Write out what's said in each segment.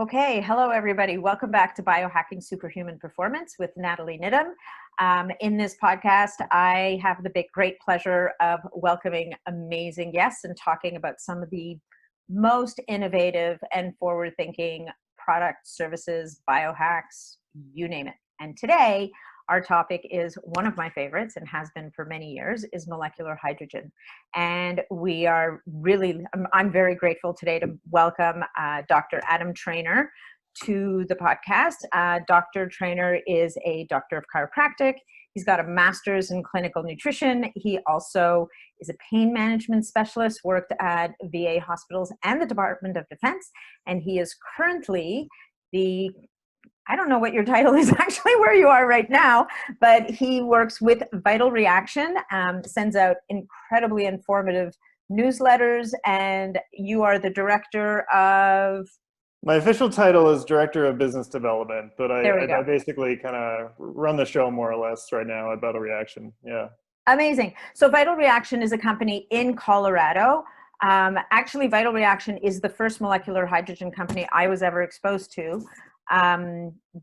Okay, hello everybody. Welcome back to Biohacking Superhuman Performance with Natalie Nidham. In this podcast, I have the great pleasure of welcoming amazing guests and talking about some of the most innovative and forward-thinking products, services, biohacks, you name it. And today, our topic is one of my favorites and has been for many years, is molecular hydrogen. And we are really, I'm very grateful today to welcome Dr. Adam Trainor to the podcast. Dr. Trainor is a doctor of chiropractic. He's got a master's in clinical nutrition. He also is a pain management specialist, worked at VA hospitals and the Department of Defense. And he is currently I don't know what your title is actually where you are right now, but he works with Vital Reaction, sends out incredibly informative newsletters, and you are the director of... My official title is Director of Business Development, but I basically kind of run the show more or less right now at Vital Reaction. Yeah. Amazing. So Vital Reaction is a company in Colorado. Actually, Vital Reaction is the first molecular hydrogen company I was ever exposed to.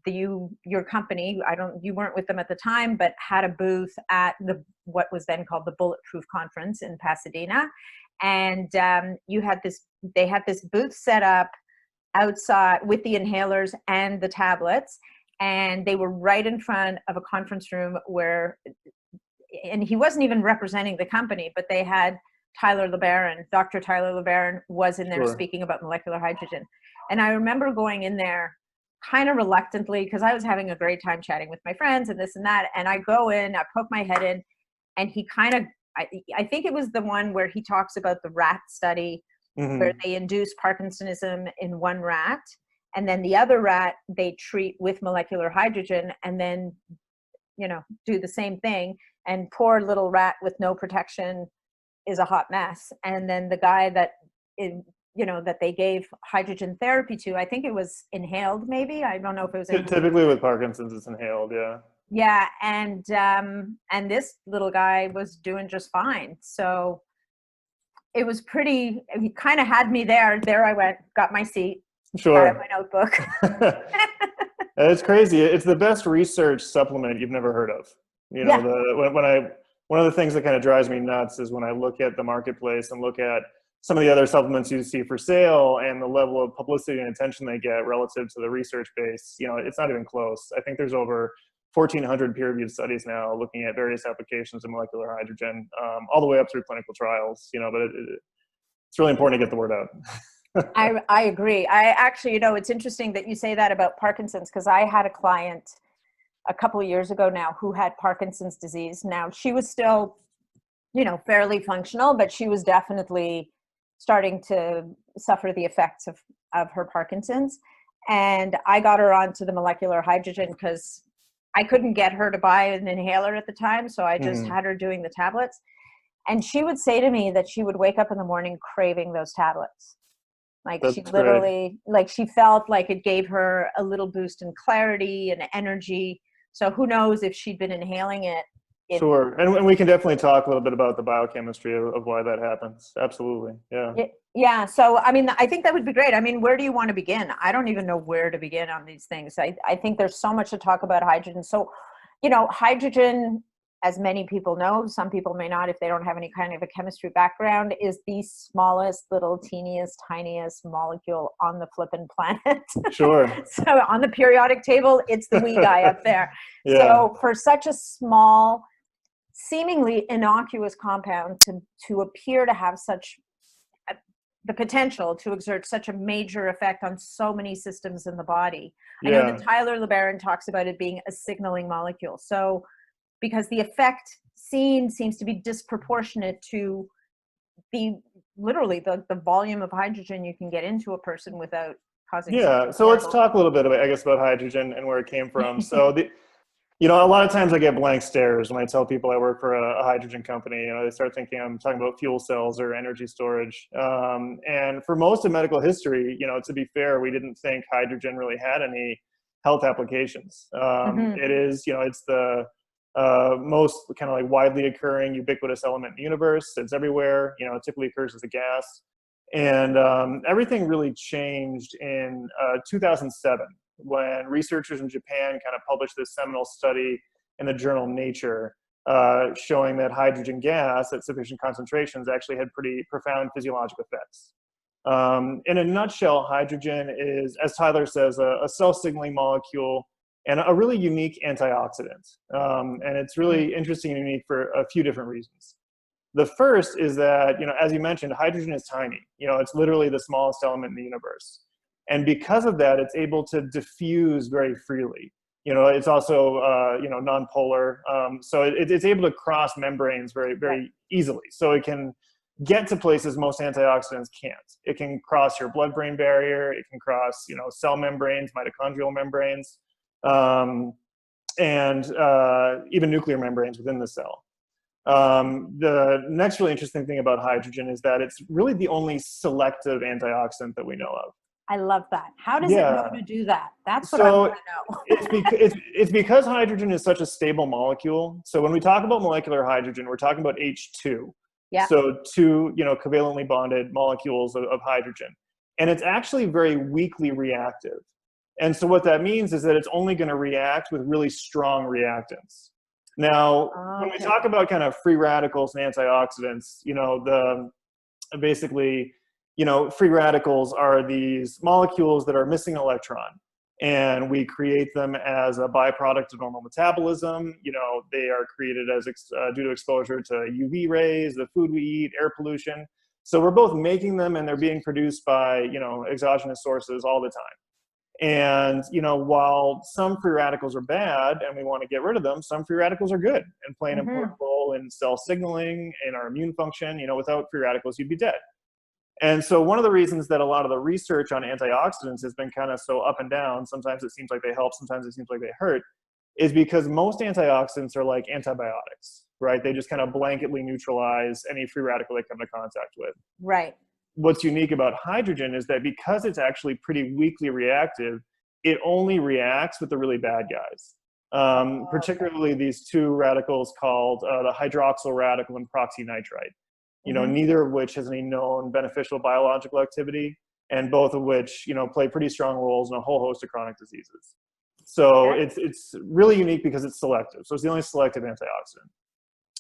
Your company, you weren't with them at the time, but had a booth at what was then called the Bulletproof Conference in Pasadena. And they had this booth set up outside with the inhalers and the tablets. And they were right in front of a conference room and he wasn't even representing the company, but they had Tyler LeBaron. Dr. Tyler LeBaron was in there speaking about molecular hydrogen. And I remember going in there kind of reluctantly because I was having a great time chatting with my friends and this and that. And I go in, I poke my head in, and he kind of, I think it was the one where he talks about the rat study where they induce Parkinsonism in one rat. And then the other rat, they treat with molecular hydrogen and then, do the same thing. And poor little rat with no protection is a hot mess. And then the guy that they gave hydrogen therapy to, I think it was inhaled maybe. I don't know if it was inhaled. Typically with Parkinson's, it's inhaled, yeah. Yeah, and this little guy was doing just fine. So it was he kind of had me there. There I went, got my seat, sure. got my notebook. It's crazy. It's the best research supplement you've never heard of. One of the things that kind of drives me nuts is when I look at the marketplace and look at some of the other supplements you see for sale and the level of publicity and attention they get relative to the research base, it's not even close. I think there's over 1,400 peer-reviewed studies now looking at various applications of molecular hydrogen, all the way up through clinical trials, but it's really important to get the word out. I agree. I actually, it's interesting that you say that about Parkinson's, because I had a client a couple of years ago now who had Parkinson's disease. Now she was still, fairly functional, but she was definitely starting to suffer the effects of her Parkinson's. And I got her onto the molecular hydrogen because I couldn't get her to buy an inhaler at the time. So I just had her doing the tablets. And she would say to me that she would wake up in the morning craving those tablets. That's she literally, she felt like it gave her a little boost in clarity and energy. So who knows if she'd been inhaling it. Sure. And we can definitely talk a little bit about the biochemistry of why that happens. Absolutely. Yeah. Yeah. So, I think that would be great. Where do you want to begin? I don't even know where to begin on these things. I think there's so much to talk about hydrogen. So, hydrogen, as many people know, some people may not if they don't have any kind of a chemistry background, is the smallest, little, teeniest, tiniest molecule on the flippin' planet. Sure. So on the periodic table, it's the wee guy up there. Yeah. So for such a small, seemingly innocuous compound to appear to have such the potential to exert such a major effect on so many systems in the body. I know that Tyler LeBaron talks about it being a signaling molecule. So because the effect seen seems to be disproportionate to literally the volume of hydrogen you can get into a person without causing. Yeah. So let's talk a little bit about hydrogen and where it came from. So a lot of times I get blank stares when I tell people I work for a hydrogen company. They start thinking I'm talking about fuel cells or energy storage. And for most of medical history, to be fair, we didn't think hydrogen really had any health applications. It is, it's the most kind of widely occurring ubiquitous element in the universe. It's everywhere. It typically occurs as a gas. And everything really changed in 2007 when researchers in Japan kind of published this seminal study in the journal Nature, showing that hydrogen gas at sufficient concentrations actually had pretty profound physiologic effects. In a nutshell, hydrogen is, as Tyler says, a cell signaling molecule and a really unique antioxidant. And it's really interesting and unique for a few different reasons. The first is that, as you mentioned, hydrogen is tiny. It's literally the smallest element in the universe. And because of that, it's able to diffuse very freely. It's also, nonpolar. So it's able to cross membranes very, very easily. So it can get to places most antioxidants can't. It can cross your blood-brain barrier. It can cross, cell membranes, mitochondrial membranes, and even nuclear membranes within the cell. The next really interesting thing about hydrogen is that it's really the only selective antioxidant that we know of. I love that. How does it know to do that? That's what I want to know. it's because hydrogen is such a stable molecule. So when we talk about molecular hydrogen, we're talking about H2. Yeah. So two, covalently bonded molecules of hydrogen. And it's actually very weakly reactive. And so what that means is that it's only going to react with really strong reactants. Now, when we talk about kind of free radicals and antioxidants, free radicals are these molecules that are missing an electron, and we create them as a byproduct of normal metabolism. They are created as due to exposure to UV rays, the food we eat, air pollution. So we're both making them, and they're being produced by exogenous sources all the time. And while some free radicals are bad and we want to get rid of them, some free radicals are good and play an important role in cell signaling, in our immune function. Without free radicals, you'd be dead. And so one of the reasons that a lot of the research on antioxidants has been kind of so up and down, sometimes it seems like they help, sometimes it seems like they hurt, is because most antioxidants are like antibiotics, right? They just kind of blanketly neutralize any free radical they come into contact with. Right. What's unique about hydrogen is that because it's actually pretty weakly reactive, it only reacts with the really bad guys. Particularly these two radicals called the hydroxyl radical and peroxynitrite. Neither of which has any known beneficial biological activity, and both of which, play pretty strong roles in a whole host of chronic diseases. So it's really unique because it's selective. So it's the only selective antioxidant.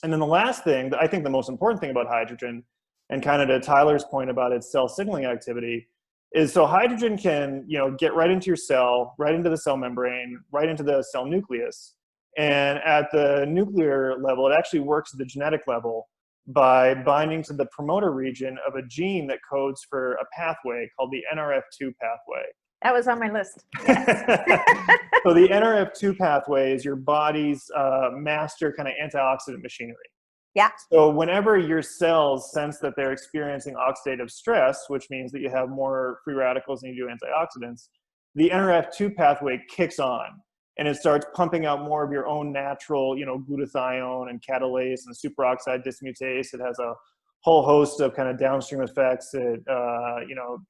And then the last thing, I think the most important thing about hydrogen, and kind of to Tyler's point about its cell signaling activity, is so hydrogen can, get right into your cell, right into the cell membrane, right into the cell nucleus. And at the nuclear level, it actually works at the genetic level by binding to the promoter region of a gene that codes for a pathway called the NRF2 pathway. That was on my list. Yes. So the NRF2 pathway is your body's master kind of antioxidant machinery. Yeah. So whenever your cells sense that they're experiencing oxidative stress, which means that you have more free radicals than you do antioxidants, the NRF2 pathway kicks on, and it starts pumping out more of your own natural, glutathione and catalase and superoxide dismutase. It has a whole host of kind of downstream effects. It,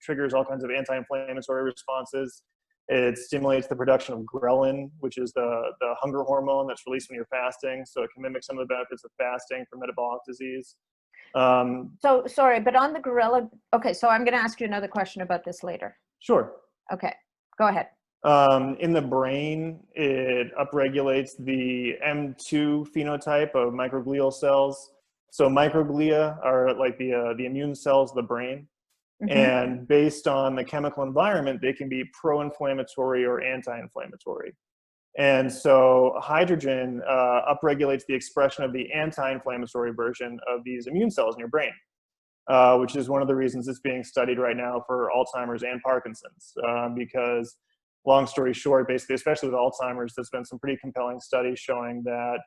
triggers all kinds of anti-inflammatory responses. It stimulates the production of ghrelin, which is the hunger hormone that's released when you're fasting. So it can mimic some of the benefits of fasting for metabolic disease. So sorry, but on the ghrelin, okay, so I'm going to ask you another question about this later. Sure. Okay, go ahead. In the brain, it upregulates the M2 phenotype of microglial cells. So microglia are like the immune cells of the brain. And based on the chemical environment, they can be pro-inflammatory or anti-inflammatory. And so hydrogen upregulates the expression of the anti-inflammatory version of these immune cells in your brain, which is one of the reasons it's being studied right now for Alzheimer's and Parkinson's. Because long story short, basically, especially with Alzheimer's, there's been some pretty compelling studies showing that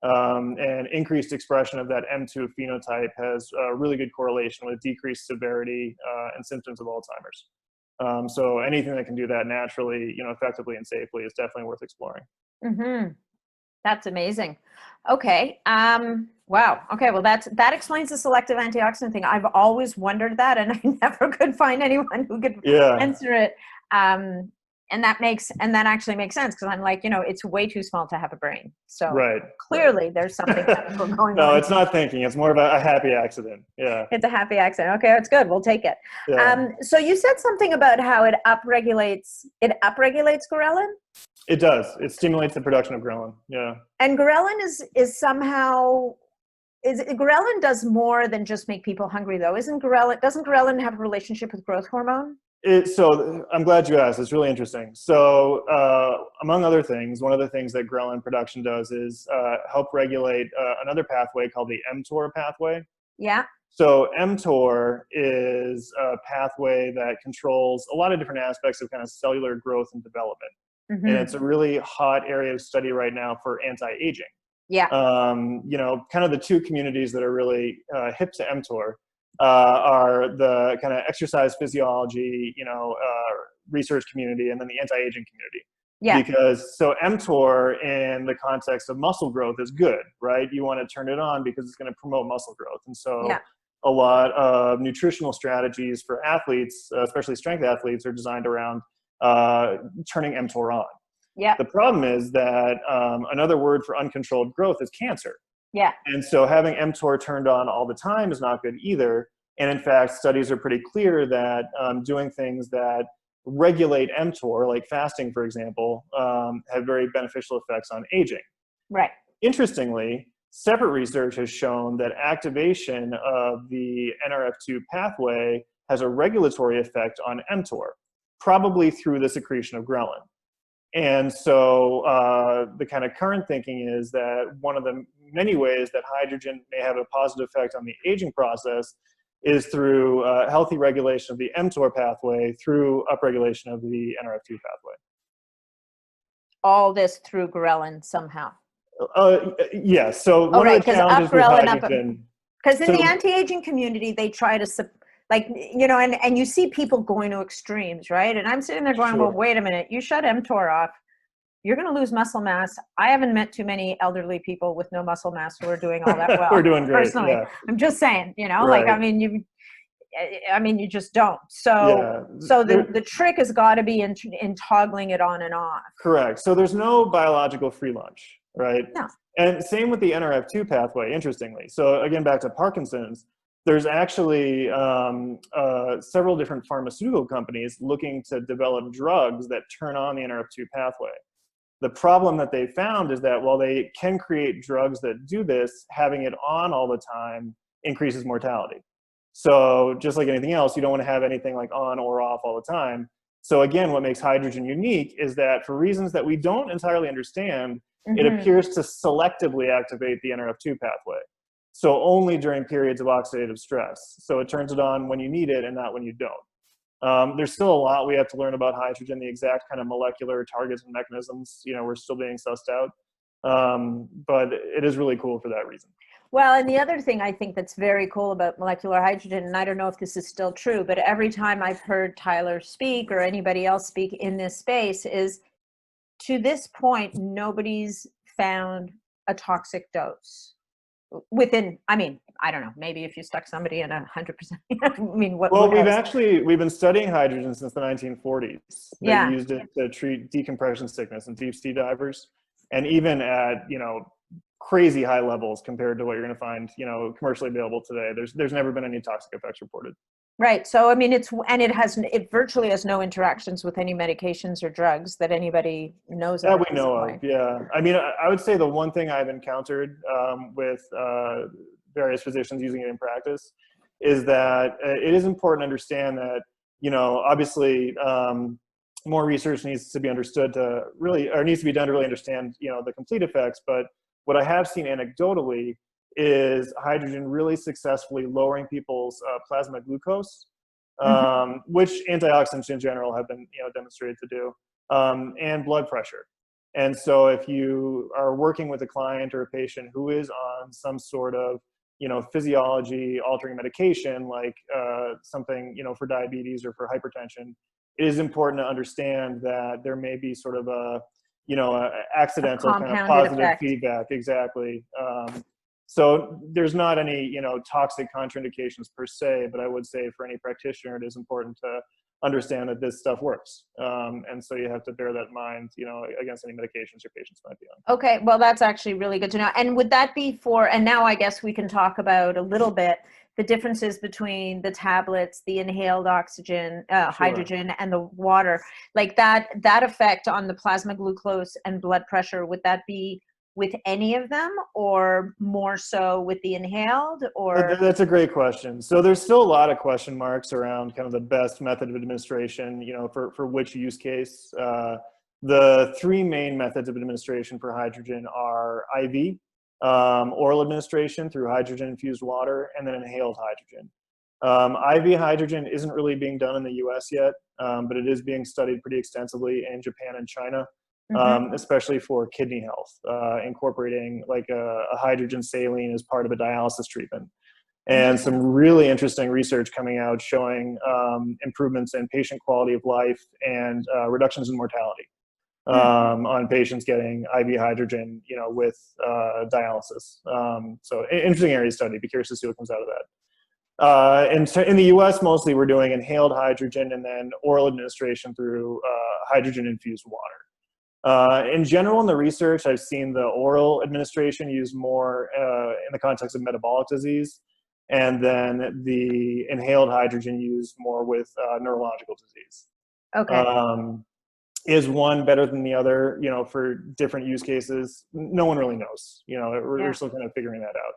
an increased expression of that M2 phenotype has a really good correlation with decreased severity and symptoms of Alzheimer's. So anything that can do that naturally, effectively and safely is definitely worth exploring. That's amazing. Okay. Wow. Okay. Well, that explains the selective antioxidant thing. I've always wondered that, and I never could find anyone who could answer it. And that actually makes sense, because I'm like, it's way too small to have a brain. So Right. clearly there's something chemical going on. No, it's not thinking. It's more of a happy accident. Yeah. It's a happy accident. Okay, that's good. We'll take it. Yeah. So you said something about how it upregulates ghrelin? It does. It stimulates the production of ghrelin. Yeah. And ghrelin is somehow, ghrelin does more than just make people hungry, though. Doesn't ghrelin have a relationship with growth hormone? So I'm glad you asked. It's really interesting. So among other things, one of the things that ghrelin production does is help regulate another pathway called the mTOR pathway. Yeah. So mTOR is a pathway that controls a lot of different aspects of kind of cellular growth and development. Mm-hmm. And it's a really hot area of study right now for anti-aging. Yeah. Kind of the two communities that are really hip to mTOR are the kind of exercise physiology, research community, and then the anti-aging community. Yeah. Because so mTOR in the context of muscle growth is good, right? You want to turn it on because it's going to promote muscle growth. And so a lot of nutritional strategies for athletes, especially strength athletes, are designed around turning mTOR on. Yeah. The problem is that another word for uncontrolled growth is cancer. Yeah. And so having mTOR turned on all the time is not good either. And in fact, studies are pretty clear that doing things that regulate mTOR, like fasting, for example, have very beneficial effects on aging. Right. Interestingly, separate research has shown that activation of the NRF2 pathway has a regulatory effect on mTOR, probably through the secretion of ghrelin. And so the kind of current thinking is that one of the many ways that hydrogen may have a positive effect on the aging process is through healthy regulation of the mTOR pathway through upregulation of the NRF2 pathway. All this through ghrelin somehow. Yes. So one of the challenges with hydrogen, because in the anti-aging community, they try to and you see people going to extremes, right? And I'm sitting there going, well, wait a minute, you shut mTOR off, you're going to lose muscle mass. I haven't met too many elderly people with no muscle mass who are doing all that well. We're doing great. Personally, yeah. I'm just saying, right. you just don't. So, the trick has got to be in toggling it on and off. Correct. So there's no biological free lunch, right? No. And same with the NRF2 pathway, interestingly. So again, back to Parkinson's, there's actually several different pharmaceutical companies looking to develop drugs that turn on the NRF2 pathway. The problem that they found is that while they can create drugs that do this, having it on all the time increases mortality. So just like anything else, you don't want to have anything like on or off all the time. So again, what makes hydrogen unique is that for reasons that we don't entirely understand, it appears to selectively activate the NRF2 pathway. So only during periods of oxidative stress. So it turns it on when you need it and not when you don't. There's still a lot we have to learn about hydrogen, the exact kind of molecular targets and mechanisms, we're still being sussed out. But it is really cool for that reason. Well, and the other thing I think that's very cool about molecular hydrogen, and I don't know if this is still true, but every time I've heard Tyler speak or anybody else speak in this space is, to this point, nobody's found a toxic dose. Within, I don't know, maybe if you stuck somebody in 100%, Well, we've been studying hydrogen since the 1940s. They used it to treat decompression sickness and deep sea divers. And even at, crazy high levels compared to what you're going to find, commercially available today, there's never been any toxic effects reported. Right. So, it virtually has no interactions with any medications or drugs that anybody knows of. That we know of, yeah. I would say the one thing I've encountered with various physicians using it in practice is that it is important to understand that, obviously more research needs to be understood to really, or needs to be done to really understand, the complete effects. But what I have seen anecdotally is hydrogen really successfully lowering people's plasma glucose, which antioxidants in general have been demonstrated to do, and blood pressure. And so if you are working with a client or a patient who is on some sort of physiology altering medication, like something for diabetes or for hypertension, it is important to understand that there may be sort of a accidental kind of positive feedback. Exactly. So there's not any, toxic contraindications per se, but I would say for any practitioner, it is important to understand that this stuff works. And so you have to bear that in mind, you know, against any medications your patients might be on. Okay, well, that's actually really good to know. And would that be for, and now I guess we can talk about a little bit the differences between the tablets, the inhaled oxygen, Sure. hydrogen, and the water, like that effect on the plasma glucose and blood pressure, would that be with any of them, or more so with the inhaled, or? That's a great question. So there's still a lot of question marks around kind of the best method of administration, you know, for which use case. The three main methods of administration for hydrogen are IV, oral administration through hydrogen-infused water, and then inhaled hydrogen. IV hydrogen isn't really being done in the US yet, but it is being studied pretty extensively in Japan and China. Especially for kidney health, incorporating like a hydrogen saline as part of a dialysis treatment. And some really interesting research coming out showing improvements in patient quality of life and reductions in mortality on patients getting IV hydrogen, you know, with dialysis. So interesting area to study. Be curious to see what comes out of that. And so in the US, mostly we're doing inhaled hydrogen and then oral administration through hydrogen-infused water. In general, in the research, I've seen the oral administration used more in the context of metabolic disease, and then the inhaled hydrogen used more with neurological disease. Okay. Is one better than the other, you know, for different use cases? No one really knows. You know, we're still kind of figuring that out.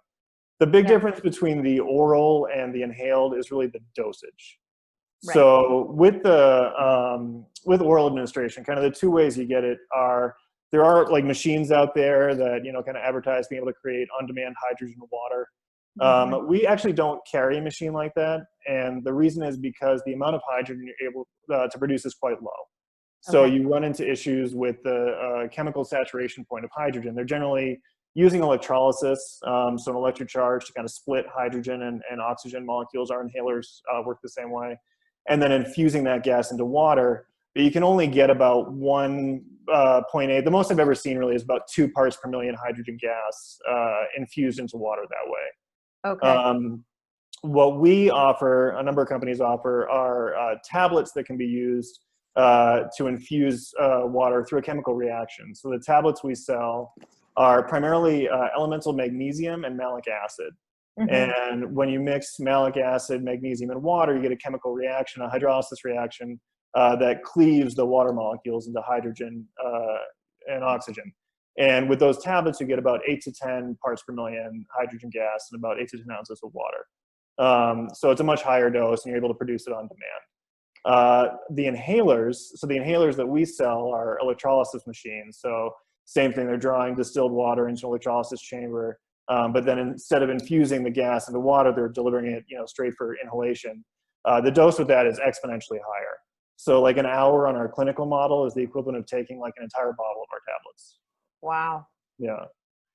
The big difference between the oral and the inhaled is really the dosage. Right. So with the with oral administration, kind of the two ways you get it are, there are like machines out there that, you know, kind of advertise being able to create on-demand hydrogen water. We actually don't carry a machine like that, and the reason is because the amount of hydrogen you're able to produce is quite low. So you run into issues with the chemical saturation point of hydrogen. They're generally using electrolysis, so an electric charge to kind of split hydrogen and oxygen molecules. Our inhalers work the same way. And then infusing that gas into water, but you can only get about 1.8. The most I've ever seen really is about 2 parts per million hydrogen gas infused into water that way. Okay. What we offer, a number of companies offer, are tablets that can be used to infuse water through a chemical reaction. So the tablets we sell are primarily elemental magnesium and malic acid. And when you mix malic acid, magnesium, and water, you get a chemical reaction, a hydrolysis reaction that cleaves the water molecules into hydrogen and oxygen. And with those tablets, you get about 8 to 10 parts per million hydrogen gas and about 8 to 10 ounces of water. So it's a much higher dose, and you're able to produce it on demand. The inhalers, so the inhalers that we sell are electrolysis machines. So same thing, they're drawing distilled water into an electrolysis chamber. But then instead of infusing the gas into water, they're delivering it, you know, straight for inhalation. The dose with that is exponentially higher. So like an hour on our clinical model is the equivalent of taking like an entire bottle of our tablets. Wow. Yeah.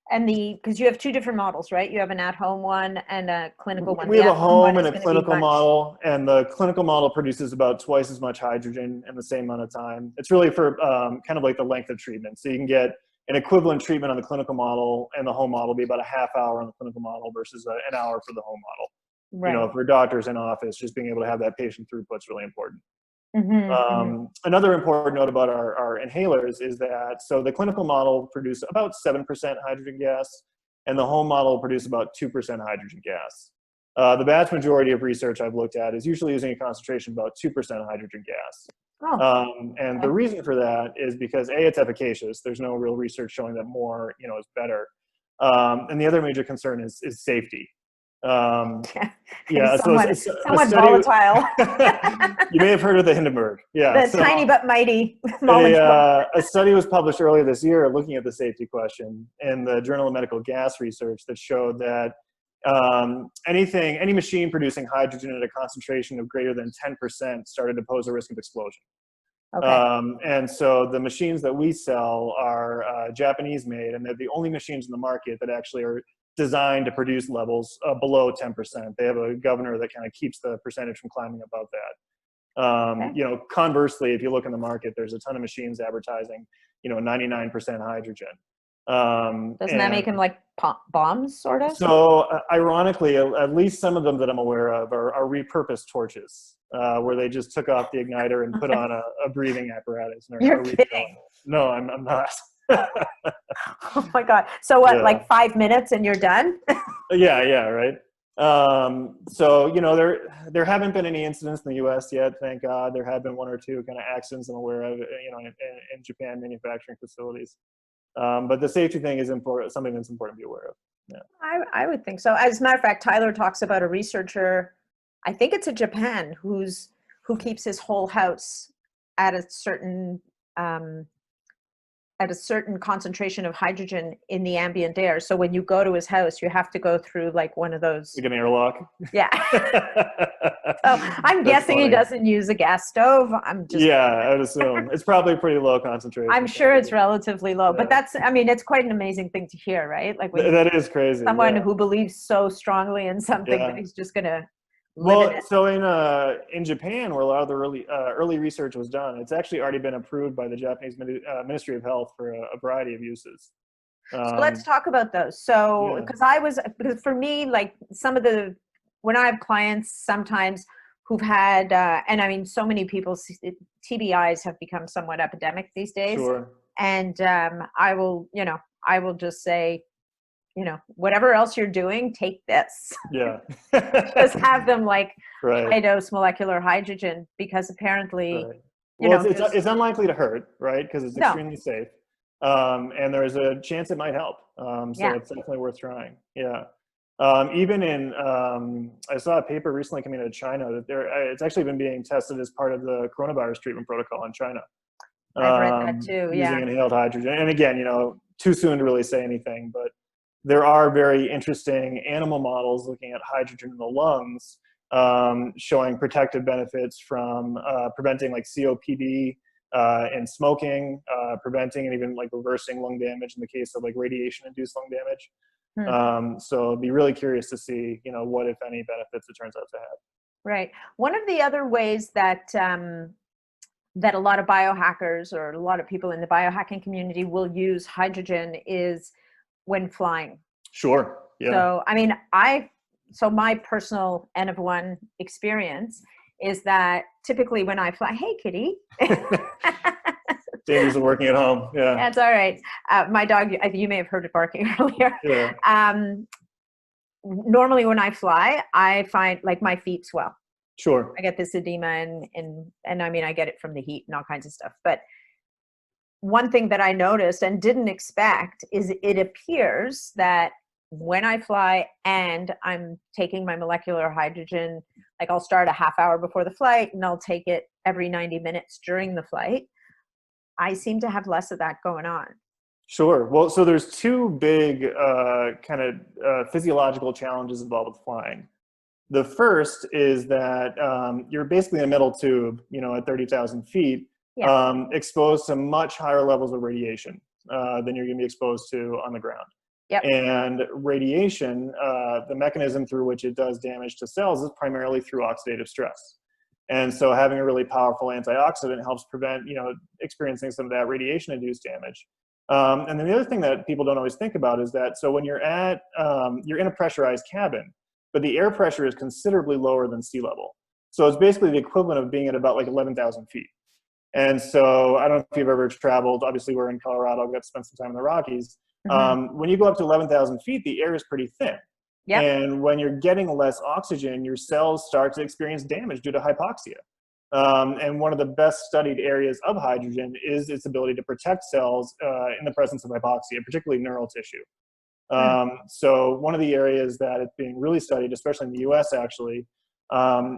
And because you have two different models, right? You have an at-home one and a clinical one. We have a home and a clinical model, and the clinical model produces about twice as much hydrogen in the same amount of time. It's really for kind of like the length of treatment. So you can get an equivalent treatment on the clinical model, and the home model will be about a half hour on the clinical model versus an hour for the home model. Right. You know, for doctors in office, just being able to have that patient throughput is really important. Another important note about our inhalers is that, so the clinical model produce about 7% hydrogen gas, and the home model produce about 2% hydrogen gas. The vast majority of research I've looked at is usually using a concentration of about 2% hydrogen gas. And the reason for that is because A, it's efficacious. There's no real research showing that more, you know, is better. And the other major concern is safety. Yeah, somewhat, so somewhat volatile. You may have heard of the Hindenburg. Yeah, the tiny but mighty molecule. A study was published earlier this year looking at the safety question in the Journal of Medical Gas Research that showed that any machine producing hydrogen at a concentration of greater than 10% started to pose a risk of explosion. And so the machines that we sell are Japanese made, and they're the only machines in the market that actually are designed to produce levels below 10%. They have a governor that kind of keeps the percentage from climbing above that. You know, conversely, if you look in the market, there's a ton of machines advertising, you know, 99% hydrogen. Doesn't that make them like bombs, sort of? So ironically, at least some of them that I'm aware of are repurposed torches. where they just took off the igniter and put on a breathing apparatus. And You're kidding. No, I'm not. Oh my God. So what, Yeah. like 5 minutes and you're done? Yeah, right. So, you know, there haven't been any incidents in the US yet, thank God. There have been one or two kind of accidents I'm aware of, you know, in Japan manufacturing facilities. But the safety thing is important, something that's important to be aware of. Yeah. I would think so. As a matter of fact, Tyler talks about a researcher, I think it's in Japan, who keeps his whole house at a certain concentration of hydrogen in the ambient air. So when you go to his house, you have to go through like one of those. Like an airlock. Yeah. So I'm guessing funny. he doesn't use a gas stove. Yeah, I would assume it's probably pretty low concentration. I'm sure it's relatively low, Yeah. but I mean, it's quite an amazing thing to hear, right? Like when That is crazy. someone yeah. who believes so strongly in something that he's just going to Well, live in it. so in Japan, where a lot of the early research was done, it's actually already been approved by the Japanese Ministry of Health for a variety of uses. So let's talk about those. So, because for me, like when I have clients sometimes who've had, and I mean, so many people, TBIs have become somewhat epidemic these days. Sure. And I will just say, you know, whatever else you're doing, take this. Yeah. Just have them like right. high dose molecular hydrogen, because apparently, right. you well, know, it's unlikely to hurt, right? Because it's extremely safe. And there's a chance it might help. So it's definitely worth trying. Yeah. Even in, I saw a paper recently coming out of China that it's actually been being tested as part of the coronavirus treatment protocol in China. I've read that too. Using inhaled hydrogen. And again, you know, too soon to really say anything, but there are very interesting animal models looking at hydrogen in the lungs, showing protective benefits from preventing like COPD and smoking, preventing and even like reversing lung damage in the case of like radiation-induced lung damage. So I'd be really curious to see, you know, what, if any, benefits it turns out to have. Right. One of the other ways that that a lot of biohackers or a lot of people in the biohacking community will use hydrogen is when flying. Sure. Yeah. So, I mean, so my personal N of one experience is that typically when I fly, hey, kitty. Danny's working at home. Yeah. That's all right. My dog, you may have heard it barking earlier. Yeah. Normally when I fly, I find like my feet swell. Sure. I get this edema and I mean, I get it from the heat and all kinds of stuff. But one thing that I noticed and didn't expect is it appears that when I fly and I'm taking my molecular hydrogen, like I'll start a half hour before the flight and I'll take it every 90 minutes during the flight, I seem to have less of that going on. Sure. Well, so there's two big kind of physiological challenges involved with flying. The first is that you're basically in a metal tube, you know, at 30,000 feet, exposed to much higher levels of radiation than you're going to be exposed to on the ground. Yep. And radiation, the mechanism through which it does damage to cells is primarily through oxidative stress. And so having a really powerful antioxidant helps prevent, you know, experiencing some of that radiation-induced damage. And then the other thing that people don't always think about is that, so when you're you're in a pressurized cabin, but the air pressure is considerably lower than sea level. So it's basically the equivalent of being at about like 11,000 feet. And so I don't know if you've ever traveled, obviously we're in Colorado, I've got to spend some time in the Rockies. When you go up to 11,000 feet, the air is pretty thin. Yep. And when you're getting less oxygen, your cells start to experience damage due to hypoxia. And one of the best studied areas of hydrogen is its ability to protect cells in the presence of hypoxia, particularly neural tissue. So one of the areas that it's being really studied, especially in the US actually,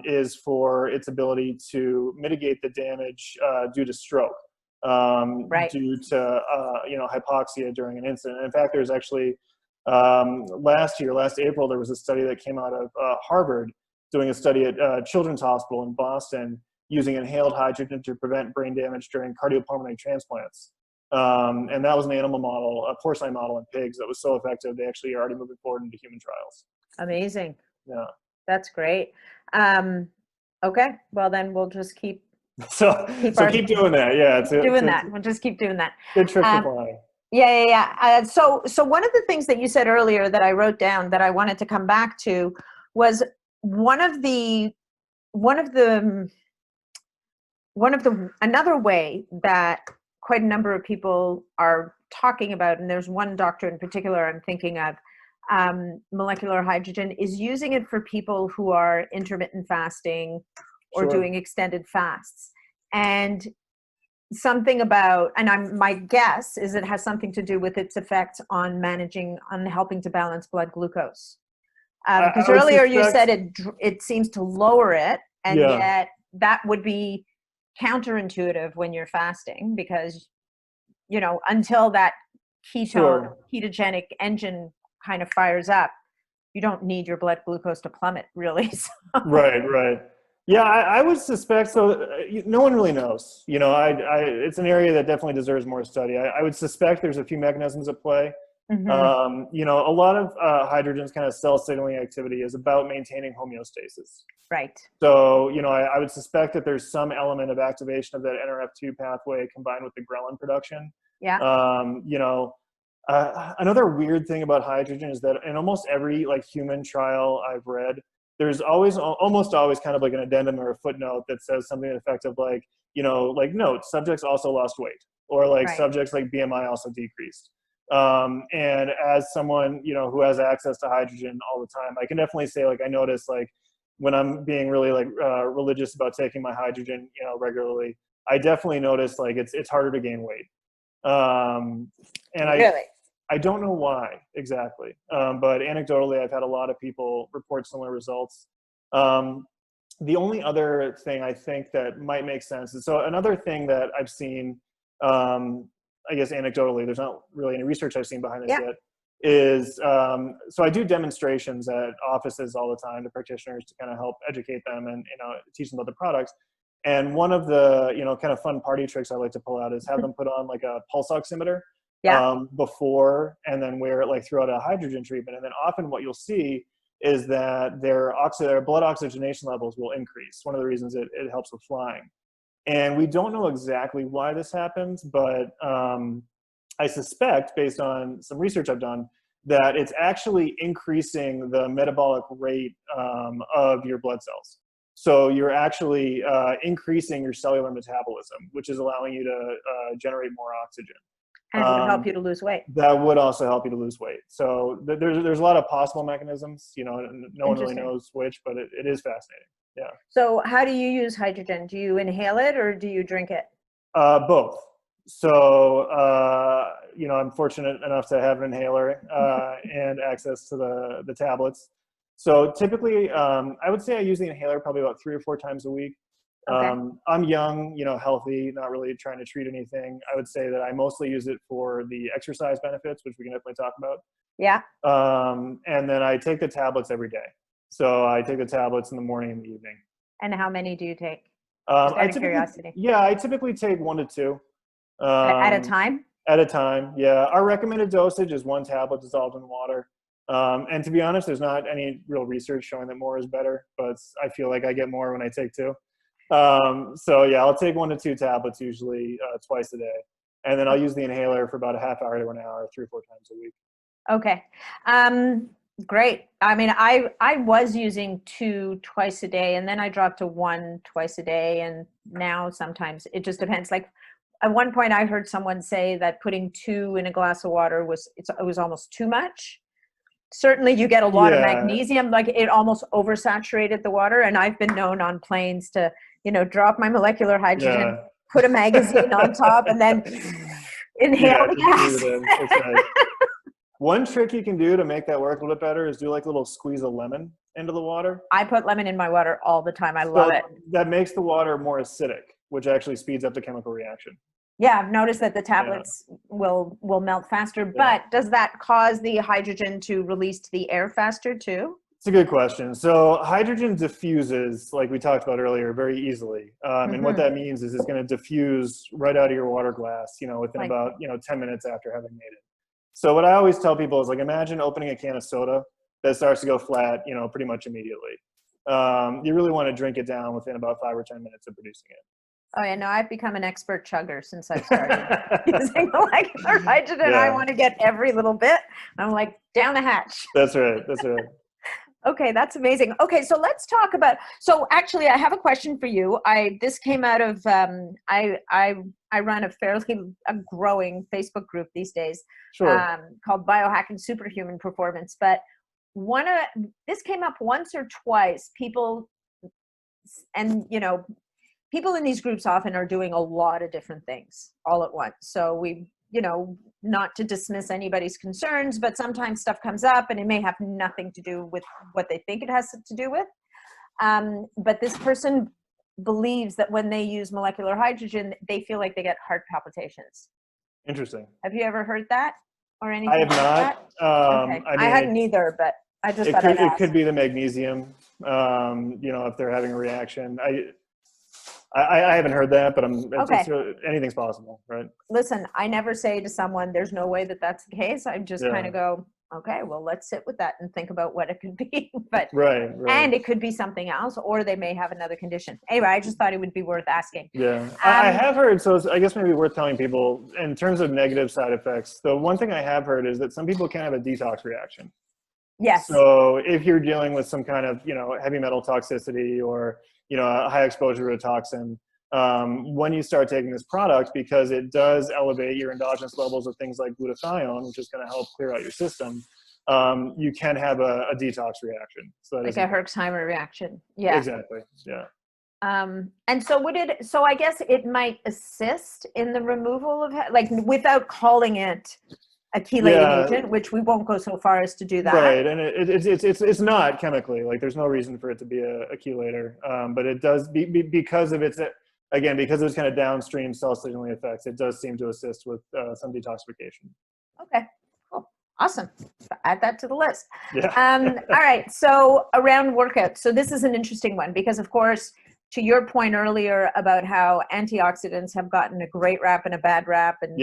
is for its ability to mitigate the damage due to stroke, due to you know, hypoxia during an incident. And in fact, there's actually last April, there was a study that came out of Harvard doing a study at Children's Hospital in Boston using inhaled hydrogen to prevent brain damage during cardiopulmonary transplants. And that was an animal model, a porcine model in pigs that was so effective, they actually are already moving forward into human trials. Amazing. Yeah. That's great. Okay, well then we'll just keep keep doing that. Yeah, we'll just keep doing that. Good trip to fly. Yeah. So one of the things that you said earlier that I wrote down that I wanted to come back to was one of the another way that quite a number of people are talking about, and there's one doctor in particular I'm thinking of, molecular hydrogen, is using it for people who are intermittent fasting or doing extended fasts. And something about, and my guess is it has something to do with its effects on helping to balance blood glucose. Because earlier you said it seems to lower it, and yet that would be counterintuitive when you're fasting, because until that ketogenic engine kind of fires up, you don't need your blood glucose to plummet, really. So. Right. Yeah, I would suspect so. No one really knows. It's an area that definitely deserves more study. I would suspect there's a few mechanisms at play. Mm-hmm. A lot of hydrogen's kind of cell signaling activity is about maintaining homeostasis. Right. So, I would suspect that there's some element of activation of that NRF2 pathway combined with the Ghrelin production. Yeah. Another weird thing about hydrogen is that in almost every human trial I've read, there's almost always kind of like an addendum or a footnote that says something effective note, subjects also lost weight, or subjects BMI also decreased. And as someone, who has access to hydrogen all the time, I can definitely say I notice when I'm being really religious about taking my hydrogen, regularly, I definitely notice it's harder to gain weight. And I don't know why exactly, but anecdotally, I've had a lot of people report similar results. The only other thing I think that might make sense is, so another thing that I've seen, I guess anecdotally, there's not really any research I've seen behind this yet, is, so I do demonstrations at offices all the time to practitioners to kind of help educate them and, teach them about the products. And one of the, kind of fun party tricks I like to pull out is have them put on a pulse oximeter before, and then wear it throughout a hydrogen treatment. And then often what you'll see is that their blood oxygenation levels will increase. One of the reasons it helps with flying. And we don't know exactly why this happens, but I suspect, based on some research I've done, that it's actually increasing the metabolic rate of your blood cells. So you're actually increasing your cellular metabolism, which is allowing you to generate more oxygen. And it would help you to lose weight. That would also help you to lose weight. So there's a lot of possible mechanisms. No one really knows which, but it is fascinating. Yeah. So how do you use hydrogen? Do you inhale it or do you drink it? Both. So, I'm fortunate enough to have an inhaler and access to the tablets. So typically, I would say I use the inhaler probably about 3 or 4 times a week. Okay. I'm young, healthy, not really trying to treat anything. I would say that I mostly use it for the exercise benefits, which we can definitely talk about. Yeah. And then I take the tablets every day. So I take the tablets in the morning and the evening. And how many do you take? Just out of curiosity. Yeah, I typically take 1 to 2. At a time? At a time, yeah. Our recommended dosage is 1 tablet dissolved in water. And to be honest, there's not any real research showing that more is better, but I feel like I get more when I take 2. So yeah, I'll take 1 to 2 tablets usually twice a day. And then I'll use the inhaler for about a half hour to an hour, 3 or 4 times a week. Okay. Great. I mean, I was using 2 twice a day, and then I dropped to 1 twice a day. And now sometimes it just depends. At one point I heard someone say that putting 2 in a glass of water was almost too much. Certainly you get a lot of magnesium, it almost oversaturated the water. And I've been known on planes to, drop my molecular hydrogen, put a magazine on top, and then inhale the gas. One trick you can do to make that work a little bit better is do a little squeeze of lemon into the water. I put lemon in my water all the time. I love it. That makes the water more acidic, which actually speeds up the chemical reaction. Yeah, I've noticed that the tablets will melt faster, but does that cause the hydrogen to release to the air faster too? It's a good question. So hydrogen diffuses, like we talked about earlier, very easily. And what that means is it's going to diffuse right out of your water glass, within about 10 minutes after having made it. So what I always tell people is imagine opening a can of soda that starts to go flat, pretty much immediately. You really want to drink it down within about 5 or 10 minutes of producing it. Oh yeah, no, I've become an expert chugger since I started using molecular hydrogen. I want to get every little bit. I'm down the hatch. That's right. That's right. Okay, that's amazing. Okay, so let's talk about. So actually, I have a question for you. This came out of I run a growing Facebook group these days, Sure. called Biohacking Superhuman Performance. But this came up once or twice. People, and people in these groups often are doing a lot of different things all at once. So not to dismiss anybody's concerns, but sometimes stuff comes up and it may have nothing to do with what they think it has to do with. But this person believes that when they use molecular hydrogen, they feel like they get heart palpitations. Interesting. Have you ever heard that or anything? I have like not. Okay. I mean, I hadn't either, but I just thought I'd ask. It could be the magnesium. If they're having a reaction. I haven't heard that, but anything's possible, right? Listen, I never say to someone, there's no way that that's the case. I just kind of go, okay, well, let's sit with that and think about what it could be. But right. And it could be something else, or they may have another condition. Anyway, I just thought it would be worth asking. Yeah, I have heard, so I guess maybe worth telling people, in terms of negative side effects, the one thing I have heard is that some people can have a detox reaction. Yes. So if you're dealing with some kind of, heavy metal toxicity or, a high exposure to a toxin, when you start taking this product, because it does elevate your endogenous levels of things like glutathione, which is going to help clear out your system, you can have a detox reaction. So like a Herxheimer reaction. Yeah. Exactly. Yeah. And so so I guess it might assist in the removal of, without calling it a chelating agent, which we won't go so far as to do that. Right, and it's not chemically, there's no reason for it to be a chelator, but it does because of its kind of downstream cell signaling effects. It does seem to assist with some detoxification. Okay, cool, awesome. Add that to the list. Yeah. All right, so around workouts. So this is an interesting one because, of course, to your point earlier about how antioxidants have gotten a great rap and a bad rap, and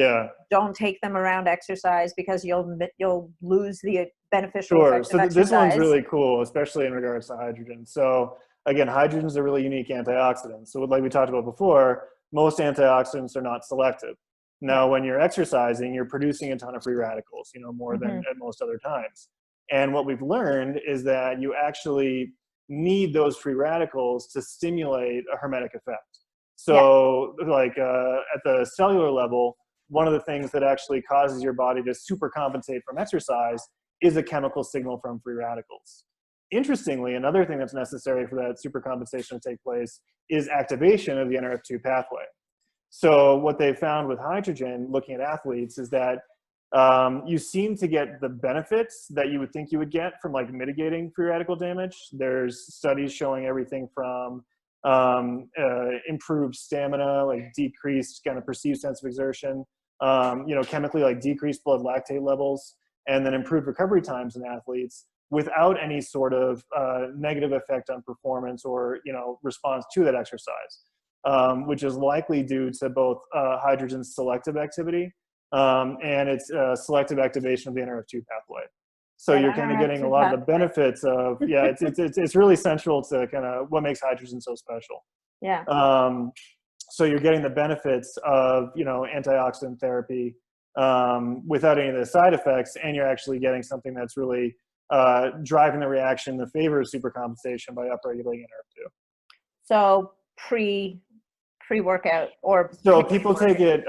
don't take them around exercise because you'll lose the beneficial effects of exercise. This one's really cool, especially in regards to hydrogen. So again, hydrogen is a really unique antioxidant. So like we talked about before, most antioxidants are not selective. Now, when you're exercising, you're producing a ton of free radicals, more than at most other times. And what we've learned is that you actually need those free radicals to stimulate a hermetic effect. So at the cellular level, one of the things that actually causes your body to supercompensate from exercise is a chemical signal from free radicals. Interestingly, another thing that's necessary for that supercompensation to take place is activation of the NRF2 pathway. So what they found with hydrogen, looking at athletes, is that you seem to get the benefits that you would think you would get from mitigating free radical damage. There's studies showing everything from improved stamina, decreased kind of perceived sense of exertion, chemically decreased blood lactate levels, and then improved recovery times in athletes without any sort of negative effect on performance or response to that exercise, which is likely due to both hydrogen's selective activity and its selective activation of the NRF2 pathway. So you're kind of getting a lot of the benefits of, it's really central to kind of what makes hydrogen so special. Yeah. So you're getting the benefits of, antioxidant therapy without any of the side effects, and you're actually getting something that's really driving the reaction in the favor of supercompensation by upregulating NRF2. So pre-workout or so people take it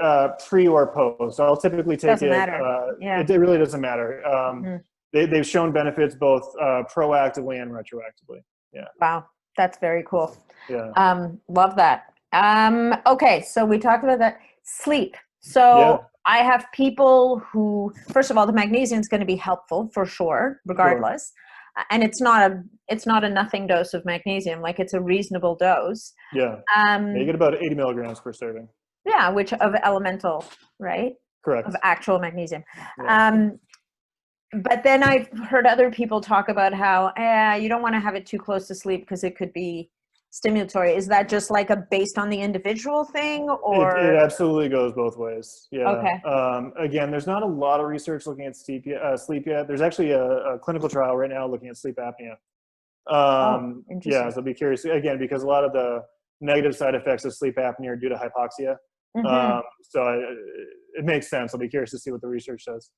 pre or post. So I'll typically take doesn't matter. It really doesn't matter. They've shown benefits both proactively and retroactively. Yeah. Wow, that's very cool. Yeah. Love that. Okay, so we talked about that. Sleep. So I have people who, first of all, the magnesium is going to be helpful for sure, regardless. And it's not a nothing dose of magnesium. It's a reasonable dose. Yeah. You get about 80 milligrams per serving. Yeah, which of elemental, right? Correct. Of actual magnesium. Yeah. But then I've heard other people talk about how you don't want to have it too close to sleep because it could be stimulatory. Is that just based on the individual thing, or? It absolutely goes both ways. Yeah. Okay. Again, there's not a lot of research looking at sleep yet. There's actually a clinical trial right now looking at sleep apnea. Interesting. So I'll be curious again, because a lot of the negative side effects of sleep apnea are due to hypoxia. So it makes sense. I'll be curious to see what the research says.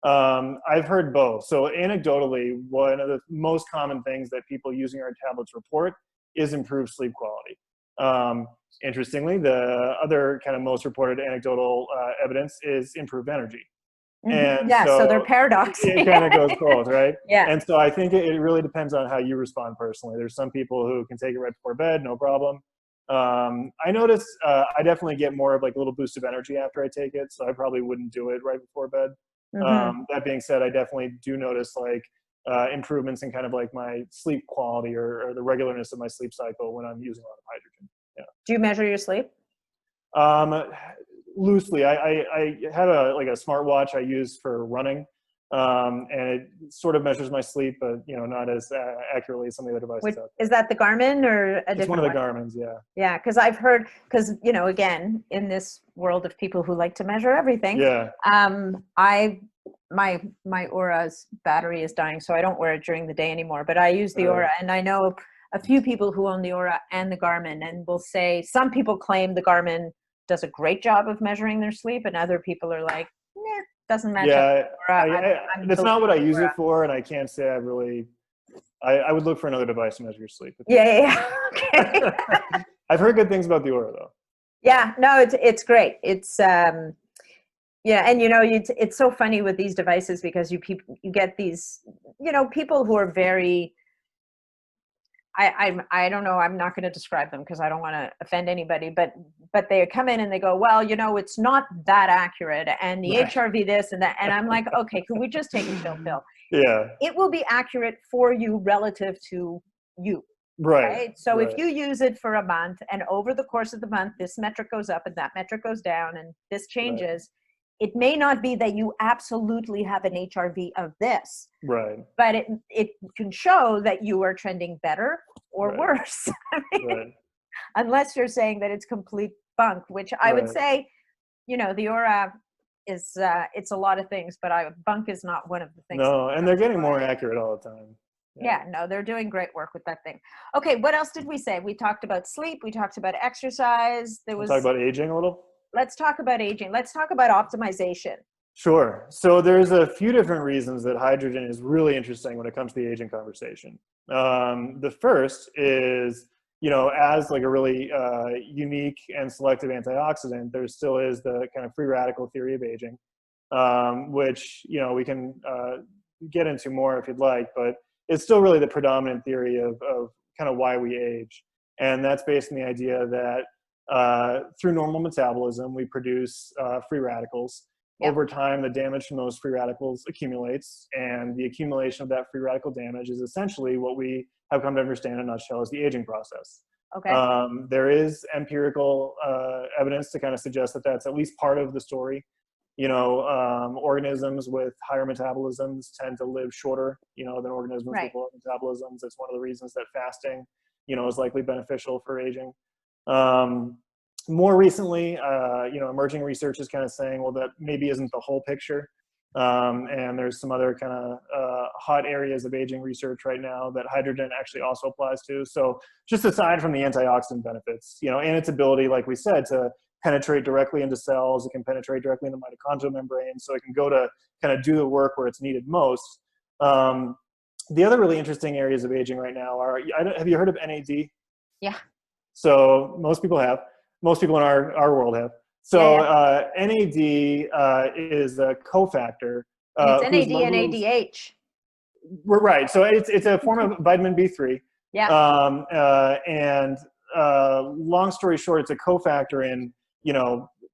I've heard both. So anecdotally, one of the most common things that people using our tablets report is improved sleep quality. Interestingly, the other kind of most reported anecdotal evidence is improved energy. And yeah, so they're so paradox. it kind of goes both, right? Yeah. And so I think it really depends on how you respond personally. There's some people who can take it right before bed, no problem. I notice I definitely get more of like a little boost of energy after I take it, so I probably wouldn't do it right before bed. That being said, I definitely do notice like improvements in kind of like my sleep quality or the regularness of my sleep cycle when I'm using a lot of hydrogen. Yeah. Do you measure your sleep? Loosely, I have a smartwatch I use for running, and it sort of measures my sleep, but not as accurately as some of the other devices out there. Is that the Garmin or a different one? It's one of the Garmin's, yeah. Yeah, because I've heard, again, in this world of people who like to measure everything, Yeah. My Aura's battery is dying, so I don't wear it during the day anymore, but I use the Aura, and I know a few people who own the Aura and the Garmin, and will say some people claim the Garmin does a great job of measuring their sleep, and other people are like, nah, doesn't match up. Yeah, that's not what I use it for, and I can't say I would look for another device to measure your sleep. Yeah. Okay. I've heard good things about the Aura, though. Yeah, no, it's great. It's yeah, and it's so funny with these devices because you get these people who are very, I don't know, I'm not going to describe them because I don't want to offend anybody, but they come in and they go, well, it's not that accurate, and the HRV this and that, and I'm like, okay, could we just take a chill pill? Yeah. It will be accurate for you relative to you. Right. So if you use it for a month, and over the course of the month, this metric goes up and that metric goes down and this changes, it may not be that you absolutely have an HRV of this. Right. But it can show that you are trending better or worse. Unless you're saying that it's complete bunk, which I would say, the Aura is, it's a lot of things, but bunk is not one of the things. No, and they're getting more accurate all the time. Yeah, no, they're doing great work with that thing. Okay, what else did we say? We talked about sleep. We talked about exercise. Talk about aging a little? Let's talk about aging. Let's talk about optimization. Sure. So there's a few different reasons that hydrogen is really interesting when it comes to the aging conversation. The first is, as like a really unique and selective antioxidant, there still is the kind of free radical theory of aging, which, we can get into more if you'd like, but it's still really the predominant theory of kind of why we age. And that's based on the idea that through normal metabolism, we produce free radicals. Yep. Over time, the damage from those free radicals accumulates, and the accumulation of that free radical damage is essentially what we have come to understand in a nutshell as the aging process. Okay. There is empirical evidence to kind of suggest that that's at least part of the story. Organisms with higher metabolisms tend to live shorter, than organisms with lower metabolisms. It's one of the reasons that fasting, is likely beneficial for aging. More recently, emerging research is kind of saying, well, that maybe isn't the whole picture. And there's some other kind of hot areas of aging research right now that hydrogen actually also applies to. So just aside from the antioxidant benefits, and its ability, like we said, to penetrate directly into cells, it can penetrate directly into mitochondrial membranes, so it can go to kind of do the work where it's needed most. The other really interesting areas of aging right now are, have you heard of NAD? Yeah. So most people have. Most people in our world have. So NAD is a cofactor. It's NAD and ADH. We're right. So it's a form of vitamin B3. Yeah. And long story short, it's a cofactor in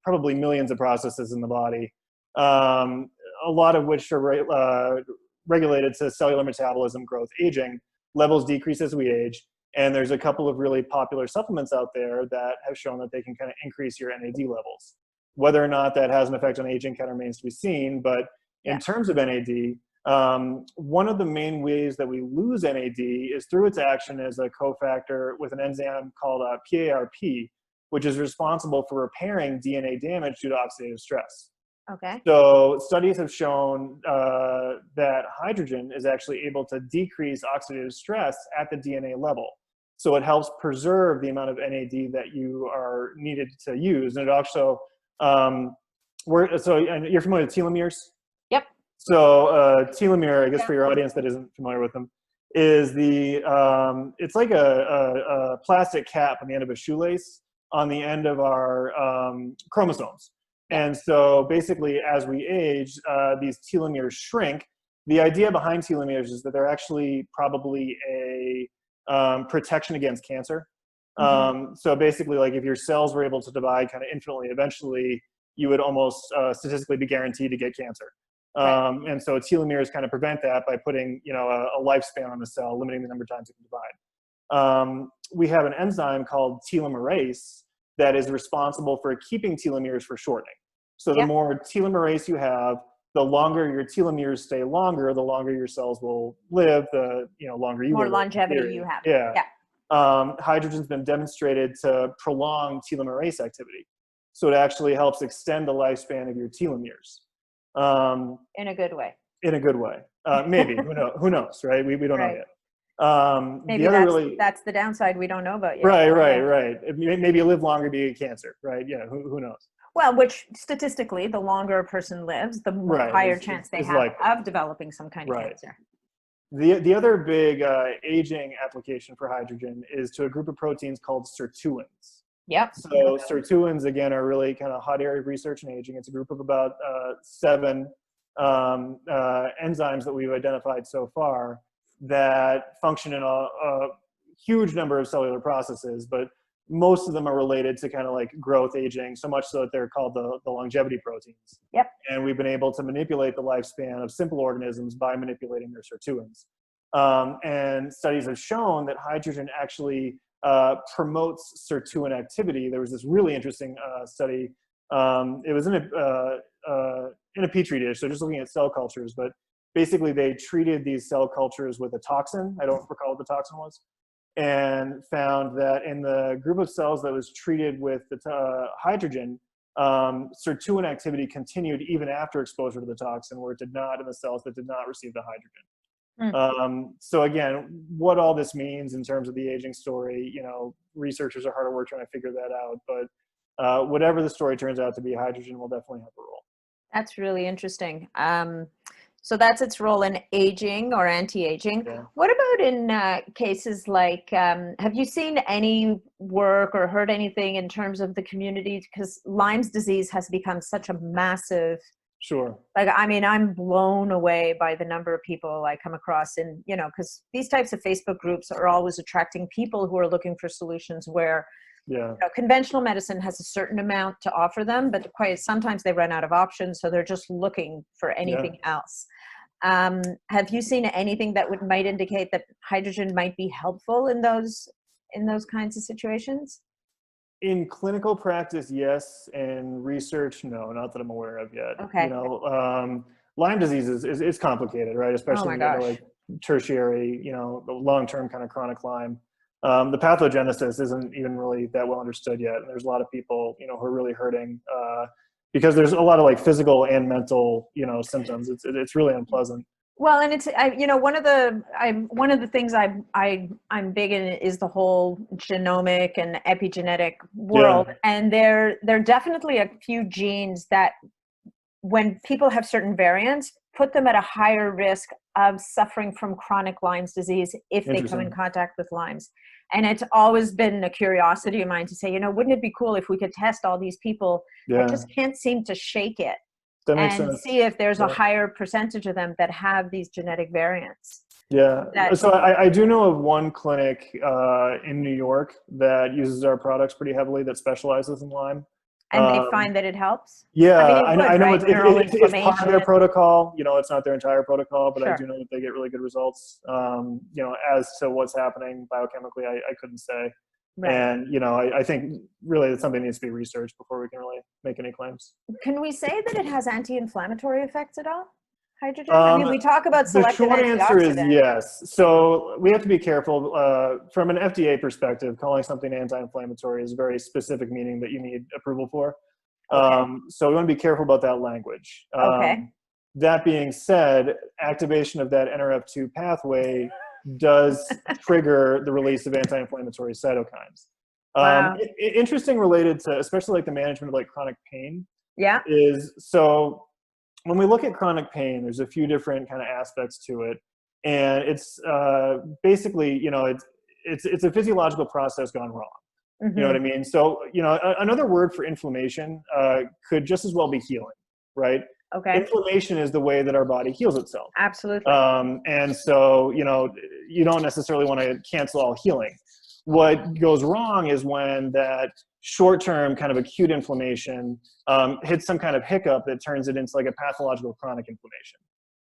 probably millions of processes in the body, a lot of which are regulated to cellular metabolism, growth, aging. Levels decrease as we age. And there's a couple of really popular supplements out there that have shown that they can kind of increase your NAD levels. Whether or not that has an effect on aging kind of remains to be seen. But in terms of NAD, one of the main ways that we lose NAD is through its action as a cofactor with an enzyme called PARP, which is responsible for repairing DNA damage due to oxidative stress. Okay. So studies have shown that hydrogen is actually able to decrease oxidative stress at the DNA level. So it helps preserve the amount of NAD that you are needed to use. And it also, and you're familiar with telomeres? Yep. So telomere, I guess for your audience that isn't familiar with them, is it's like a plastic cap on the end of a shoelace on the end of our chromosomes. And so basically, as we age, these telomeres shrink. The idea behind telomeres is that they're actually probably a protection against cancer. So basically, like if your cells were able to divide kind of infinitely, eventually you would almost statistically be guaranteed to get cancer. And so telomeres kind of prevent that by putting, a lifespan on the cell, limiting the number of times it can divide. We have an enzyme called telomerase that is responsible for keeping telomeres for shortening. So the more telomerase you have, the longer your telomeres stay longer, the longer your cells will live, the longer you will live. More longevity you have. Hydrogen's been demonstrated to prolong telomerase activity. So it actually helps extend the lifespan of your telomeres. In a good way. In a good way. Maybe, who knows, right? We don't know yet. Maybe that's the downside we don't know about yet. Right. Maybe you live longer, you get cancer, right? Yeah, who knows? Well, which statistically, the longer a person lives, the higher chance they have of developing some kind of cancer. The other big aging application for hydrogen is to a group of proteins called sirtuins. So sirtuins, again, are really kind of hot area of research in aging. It's a group of about 7 enzymes that we've identified so far that function in a huge number of cellular processes, but most of them are related to kind of like growth aging, so much so that they're called the longevity proteins. And we've been able to manipulate the lifespan of simple organisms by manipulating their sirtuins. And studies have shown that hydrogen actually promotes sirtuin activity. There was this really interesting study. It was in a petri dish, so just looking at cell cultures, but basically they treated these cell cultures with a toxin. I don't recall what the toxin was. And found that in the group of cells that was treated with the hydrogen, sirtuin activity continued even after exposure to the toxin, where it did not in the cells that did not receive the hydrogen. So again, what all this means in terms of the aging story, researchers are hard at work trying to figure that out. But whatever the story turns out to be, hydrogen will definitely have a role. That's really interesting. So that's its role in aging or anti-aging. What about in cases like, have you seen any work or heard anything in terms of the community? Because Lyme's disease has become such a massive, I'm blown away by the number of people I come across in, because these types of Facebook groups are always attracting people who are looking for solutions where conventional medicine has a certain amount to offer them, but sometimes they run out of options, so they're just looking for anything else. Have you seen anything that might indicate that hydrogen might be helpful in those kinds of situations? In clinical practice, yes. In research, no, not that I'm aware of yet. Lyme disease is complicated, right? Especially when you get like tertiary, the long-term kind of chronic Lyme. The pathogenesis isn't even really that well understood yet. And there's a lot of people, who are really hurting because there's a lot of like physical and mental, symptoms. It's really unpleasant. Well, and it's one of the things I'm big in is the whole genomic and epigenetic world, and there are definitely a few genes that, when people have certain variants, put them at a higher risk of suffering from chronic Lyme's disease if they come in contact with Lyme's. And it's always been a curiosity of mine to say, wouldn't it be cool if we could test all these people that just can't seem to shake it and see if there's a higher percentage of them that have these genetic variants. So I do know of one clinic in New York that uses our products pretty heavily that specializes in Lyme. And they find that it helps? I know it's part of their protocol. It's not their entire protocol, but I do know that they get really good results. As to what's happening biochemically, I couldn't say. And, I think really it's something that needs to be researched before we can really make any claims. Can we say that it has anti-inflammatory effects at all? Hydrogen? We talk about selective antioxidant. The short answer is yes. So we have to be careful. From an FDA perspective, calling something anti-inflammatory is a very specific meaning that you need approval for. So we want to be careful about that language. That being said, activation of that NRF2 pathway does trigger the release of anti-inflammatory cytokines. Interesting related to, especially like the management of like chronic pain. Is so when we look at chronic pain, there's a few different kind of aspects to it. And it's basically, it's a physiological process gone wrong. You know what I mean? So, another word for inflammation could just as well be healing, right? Okay. Inflammation is the way that our body heals itself. Absolutely. And so, you don't necessarily want to cancel all healing. What goes wrong is when that short-term kind of acute inflammation hits some kind of hiccup that turns it into like a pathological chronic inflammation.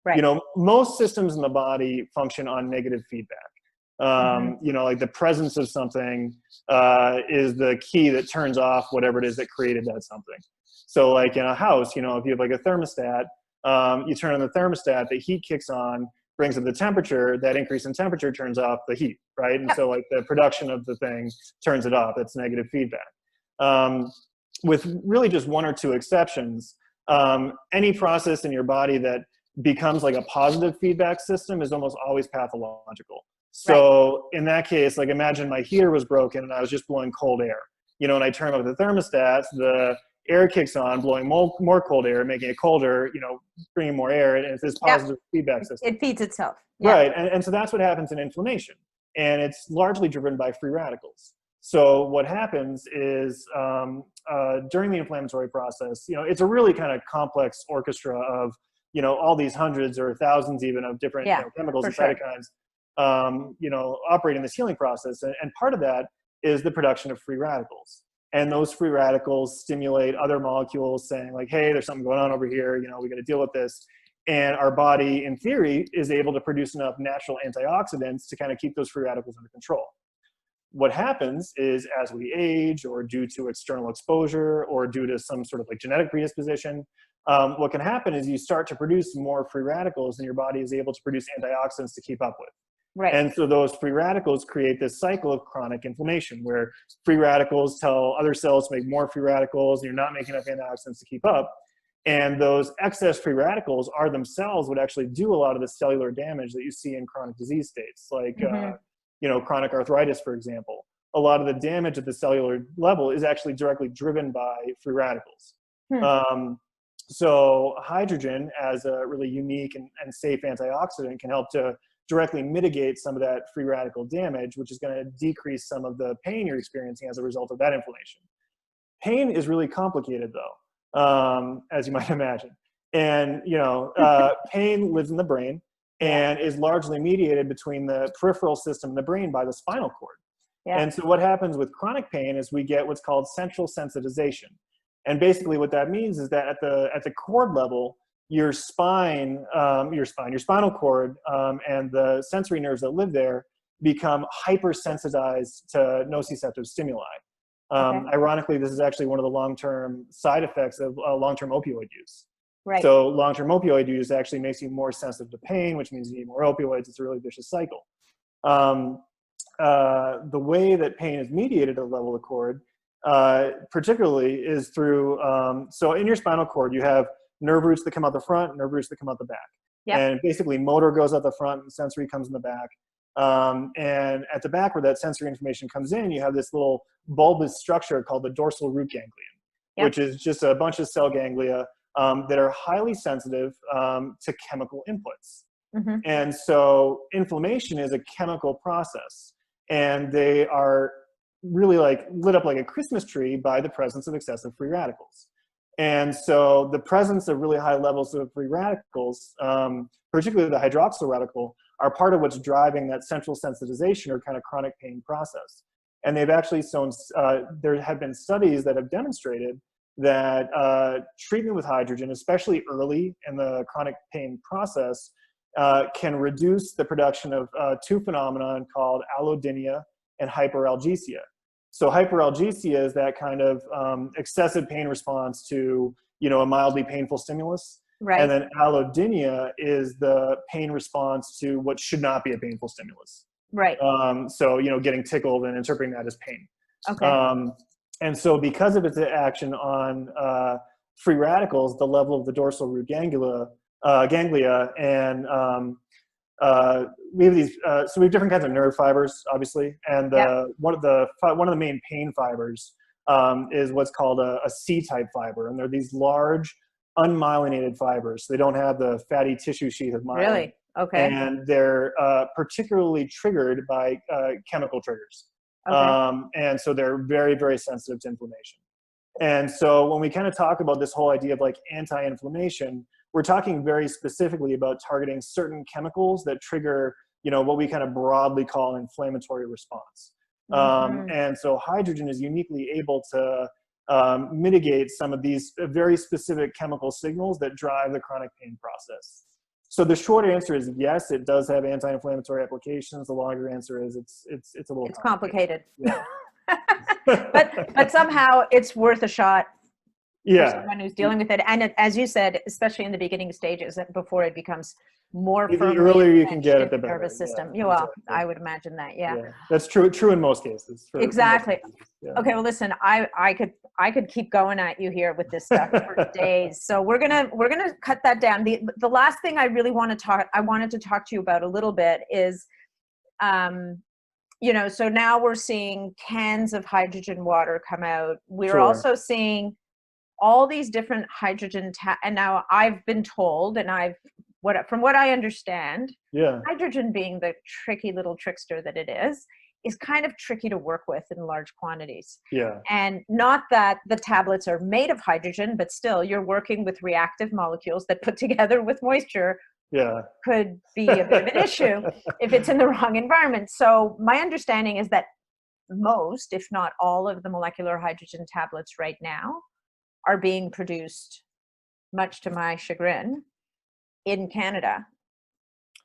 Right. Most systems in the body function on negative feedback. Like the presence of something is the key that turns off whatever it is that created that something. So like in a house, if you have like a thermostat, you turn on the thermostat, the heat kicks on, brings up the temperature, that increase in temperature turns off the heat, right? And so like the production of the thing turns it off. That's negative feedback. With really just one or two exceptions, any process in your body that becomes like a positive feedback system is almost always pathological. So in that case, like imagine my heater was broken and I was just blowing cold air, and I turn up the thermostat, the air kicks on, blowing more cold air, making it colder, bringing more air, and it's this positive feedback system. It feeds itself. Right, and so that's what happens in inflammation, and it's largely driven by free radicals. So what happens is during the inflammatory process, it's a really kind of complex orchestra of, all these hundreds or thousands even of different chemicals and cytokines, operating this healing process. And part of that is the production of free radicals. And those free radicals stimulate other molecules saying like, hey, there's something going on over here, we got to deal with this. And our body, in theory, is able to produce enough natural antioxidants to kind of keep those free radicals under control. What happens is as we age or due to external exposure or due to some sort of like genetic predisposition, what can happen is you start to produce more free radicals and your body is able to produce antioxidants to keep up with. Right. And so those free radicals create this cycle of chronic inflammation where free radicals tell other cells to make more free radicals and you're not making enough antioxidants to keep up. And those excess free radicals are themselves what actually do a lot of the cellular damage that you see in chronic disease states, like chronic arthritis, for example. A lot of the damage at the cellular level is actually directly driven by free radicals. So hydrogen, as a really unique and safe antioxidant, can help to directly mitigate some of that free radical damage, which is going to decrease some of the pain you're experiencing as a result of that inflammation. Pain is really complicated, though, as you might imagine. And, pain lives in the brain and is largely mediated between the peripheral system and the brain by the spinal cord. And so what happens with chronic pain is we get what's called central sensitization. And basically what that means is that at the cord level, your spinal cord, and the sensory nerves that live there become hypersensitized to nociceptive stimuli. Ironically, this is actually one of the long-term side effects of long-term opioid use. Right. So long-term opioid use actually makes you more sensitive to pain, which means you need more opioids. It's a really vicious cycle. The way that pain is mediated at the level of the cord, particularly, is through, so in your spinal cord, you have nerve roots that come out the front, nerve roots that come out the back. And basically motor goes out the front and sensory comes in the back. And at the back where that sensory information comes in, you have this little bulbous structure called the dorsal root ganglion, which is just a bunch of cell ganglia that are highly sensitive to chemical inputs. And so inflammation is a chemical process, and they are really like lit up like a Christmas tree by the presence of excessive free radicals. And so the presence of really high levels of free radicals, particularly the hydroxyl radical, are part of what's driving that central sensitization or kind of chronic pain process. And they've actually shown, there have been studies that have demonstrated that treatment with hydrogen, especially early in the chronic pain process, can reduce the production of two phenomena called allodynia and hyperalgesia. So hyperalgesia is that kind of excessive pain response to, a mildly painful stimulus. Right. And then allodynia is the pain response to what should not be a painful stimulus. Right. So, getting tickled and interpreting that as pain. Okay. And so because of its action on free radicals, the level of the dorsal root ganglia and we have these, so we have different kinds of nerve fibers, obviously, and one of the main pain fibers is what's called a C-type fiber, and they're these large unmyelinated fibers. So they don't have the fatty tissue sheath of myelin. Really? Okay. And they're particularly triggered by chemical triggers. Okay. And so they're very, very sensitive to inflammation. And so when we kind of talk about this whole idea of like anti-inflammation, we're talking very specifically about targeting certain chemicals that trigger, you know, what we kind of broadly call an inflammatory response. And so hydrogen is uniquely able to mitigate some of these very specific chemical signals that drive the chronic pain process. So the short answer is yes, it does have anti-inflammatory applications. The longer answer is it's a little complicated. Yeah. but somehow it's worth a shot for someone who's dealing with it. And as you said, especially in the beginning stages, before it becomes more firmly the earlier you can get it, the better. Nervous system. Yeah, well, exactly. I would imagine that. Yeah. That's true in most cases. Exactly. Okay. Well, listen, I could keep going at you here with this stuff for days. So we're gonna cut that down. The last thing I really wanted to talk to you about a little bit is, you know, so now we're seeing cans of hydrogen water come out. We're also seeing all these different hydrogen and now I've been told, and from what I understand, hydrogen, being the tricky little trickster that it is kind of tricky to work with in large quantities. Yeah. And not that the tablets are made of hydrogen, but still you're working with reactive molecules that put together with moisture could be a bit of an issue if it's in the wrong environment. So my understanding is that most, if not all, of the molecular hydrogen tablets right now are being produced, much to my chagrin, in Canada.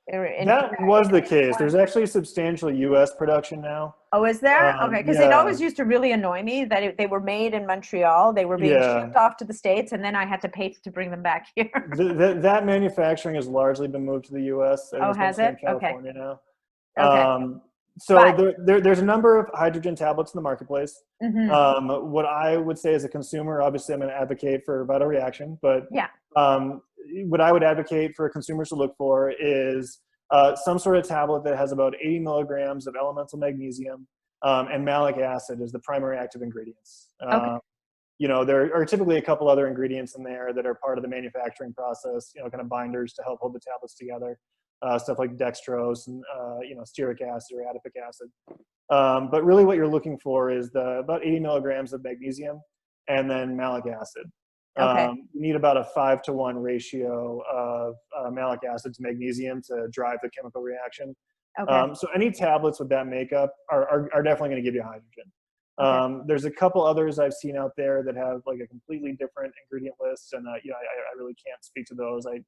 That was the case. There's actually substantial U.S. production now. Oh, is there? Okay, because it always used to really annoy me that they were made in Montreal, they were being shipped off to the States, and then I had to pay to bring them back here. That manufacturing has largely been moved to the U.S. Oh, has it? In California now. Okay. So there's a number of hydrogen tablets in the marketplace. What I would say as a consumer, obviously I'm going to advocate for vital reaction, but what I would advocate for consumers to look for is some sort of tablet that has about 80 milligrams of elemental magnesium and malic acid as the primary active ingredients. You know, there are typically a couple other ingredients in there that are part of the manufacturing process, you know, kind of binders to help hold the tablets together. Stuff like dextrose and, you know, stearic acid or adipic acid. But really what you're looking for is about 80 milligrams of magnesium and then malic acid. You need about a 5-to-1 ratio of malic acid to magnesium to drive the chemical reaction. So any tablets with that makeup are definitely going to give you hydrogen. There's a couple others I've seen out there that have like a completely different ingredient list, and you know, I really can't speak to those. I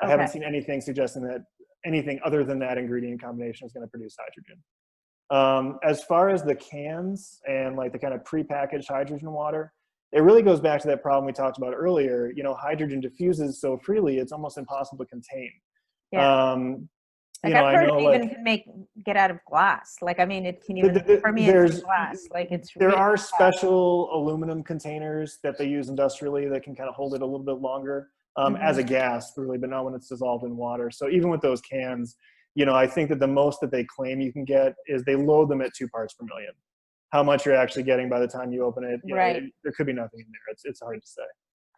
haven't seen anything suggesting that anything other than that ingredient combination is going to produce hydrogen. As far as the cans and like the kind of prepackaged hydrogen water, it really goes back to that problem we talked about earlier. You know, hydrogen diffuses so freely, it's almost impossible to contain. Like I've heard it even can get out of glass. Like, I mean, it can even permeate through glass. Like there are special aluminum containers that they use industrially that can kind of hold it a little bit longer. As a gas, really, but not when it's dissolved in water. So even with those cans, you know, I think that the most that they claim you can get is they load them at 2 parts per million. How much you're actually getting by the time you open it, there could be nothing in there. It's hard to say.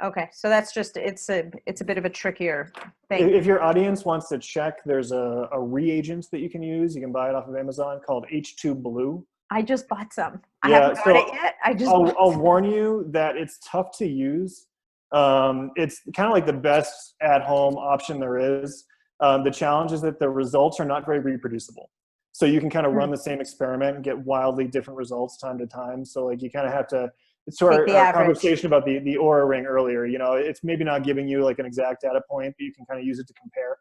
Okay, so that's just it's a bit of a trickier thing. If your audience wants to check, there's a reagent that you can use. You can buy it off of Amazon called H2 Blue. I just bought some. I haven't got it yet. I'll warn you that it's tough to use. It's kind of like the best at-home option there is. The challenge is that the results are not very reproducible. So you can kind of run the same experiment and get wildly different results time to time. So like you kind of have to, it's sort of our conversation about the Aura ring earlier, you know, it's maybe not giving you like an exact data point, but you can kind of use it to compare.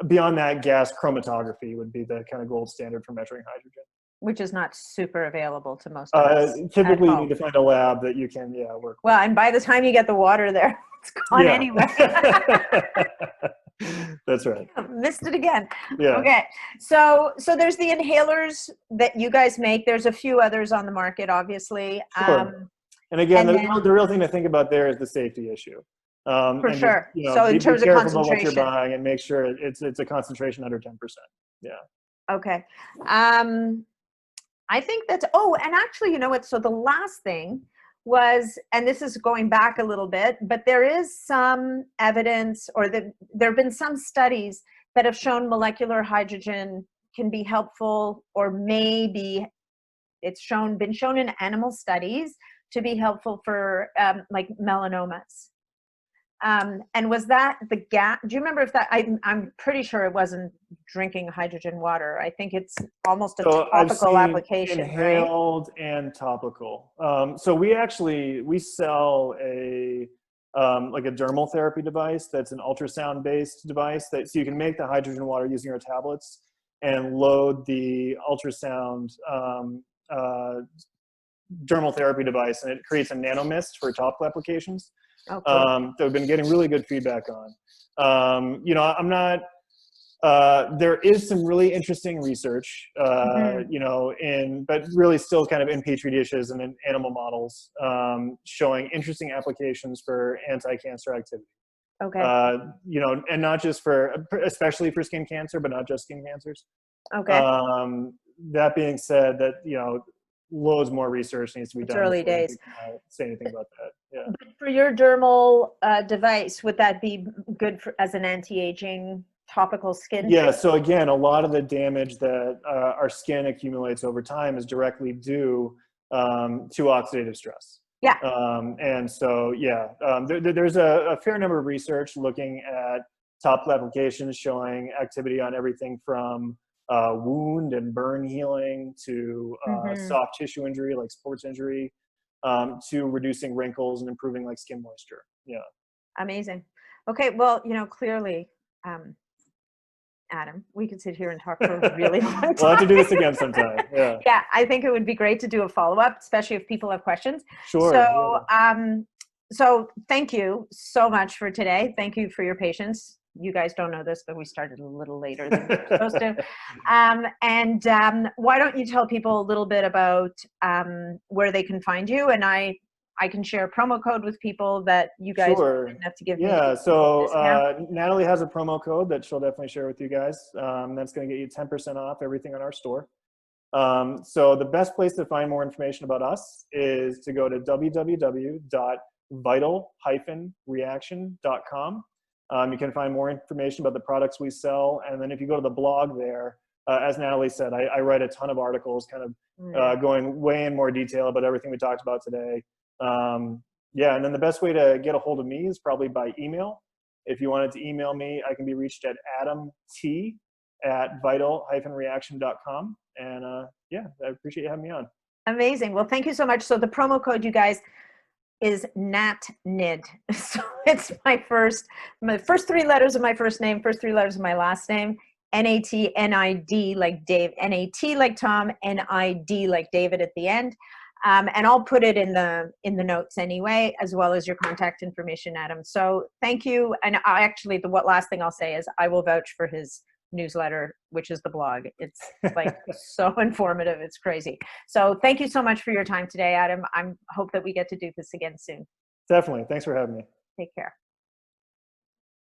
Beyond that, gas chromatography would be the kind of gold standard for measuring hydrogen. Which is not super available to most of us. Typically, you need to find a lab that you can, work with. Well, and by the time you get the water there, it's gone anyway. That's right. Missed it again. Yeah. Okay. So there's the inhalers that you guys make. There's a few others on the market, obviously. Sure. And again, the real thing to think about there is the safety issue. For sure. Just, you know, so in terms of concentration, about what you're buying and make sure it's a concentration under 10%. Yeah. Okay. I think that's, and actually, you know what? So the last thing was, and this is going back a little bit, but there is some evidence, or there have been some studies that have shown molecular hydrogen can be helpful, or maybe it's been shown in animal studies to be helpful for like melanomas. And was that the gap? Do you remember if that, I'm pretty sure it wasn't drinking hydrogen water. I think it's almost a topical application, inhaled, right? And topical. So we sell a, like a dermal therapy device that's an ultrasound based device so you can make the hydrogen water using your tablets and load the ultrasound dermal therapy device, and it creates a nanomist for topical applications. Oh, cool. That we've been getting really good feedback on. You know, I'm not, there is some really interesting research, you know, but really still kind of in petri dishes and in animal models, showing interesting applications for anti-cancer activity. Okay. You know, and not just especially for skin cancer, but not just skin cancers. Okay. That being said, that, you know, loads more research needs to be done. It's early days. Say anything about that. Yeah. But for your dermal device, would that be good as an anti-aging topical skin? Yeah. So again, a lot of the damage that our skin accumulates over time is directly due to oxidative stress. Yeah. And so, yeah, there's a fair number of research looking at topical applications showing activity on everything from wound and burn healing to soft tissue injury like sports injury, to reducing wrinkles and improving like skin moisture. Yeah. Amazing. Okay. Well, you know, clearly, Adam, we could sit here and talk for a really long time. We'll have to do this again sometime. Yeah. Yeah. I think it would be great to do a follow-up, especially if people have questions. Sure. So, so thank you so much for today. Thank you for your patience. You guys don't know this, but we started a little later than we were supposed to. Why don't you tell people a little bit about where they can find you, and I can share a promo code with people that you guys have to give me. Yeah, so Natalie has a promo code that she'll definitely share with you guys. That's going to get you 10% off everything on our store. So the best place to find more information about us is to go to www.vital-reaction.com. You can find more information about the products we sell. And then if you go to the blog there, as Natalie said, I write a ton of articles kind of going way in more detail about everything we talked about today. Yeah, and then the best way to get a hold of me is probably by email. If you wanted to email me, I can be reached at adamt@vital-reaction.com. And yeah, I appreciate you having me on. Amazing. Well, thank you so much. So the promo code, you guys, is NATNID. So it's my first three letters of my first name, first three letters of my last name, NATNID like Dave, NAT like Tom, NID like David at the end. And I'll put it in the notes anyway, as well as your contact information, Adam. So thank you. And the last thing I'll say is I will vouch for his newsletter, which is the blog. It's like so informative. It's crazy. So thank you so much for your time today, Adam. I hope that we get to do this again soon. Definitely. Thanks for having me. Take care.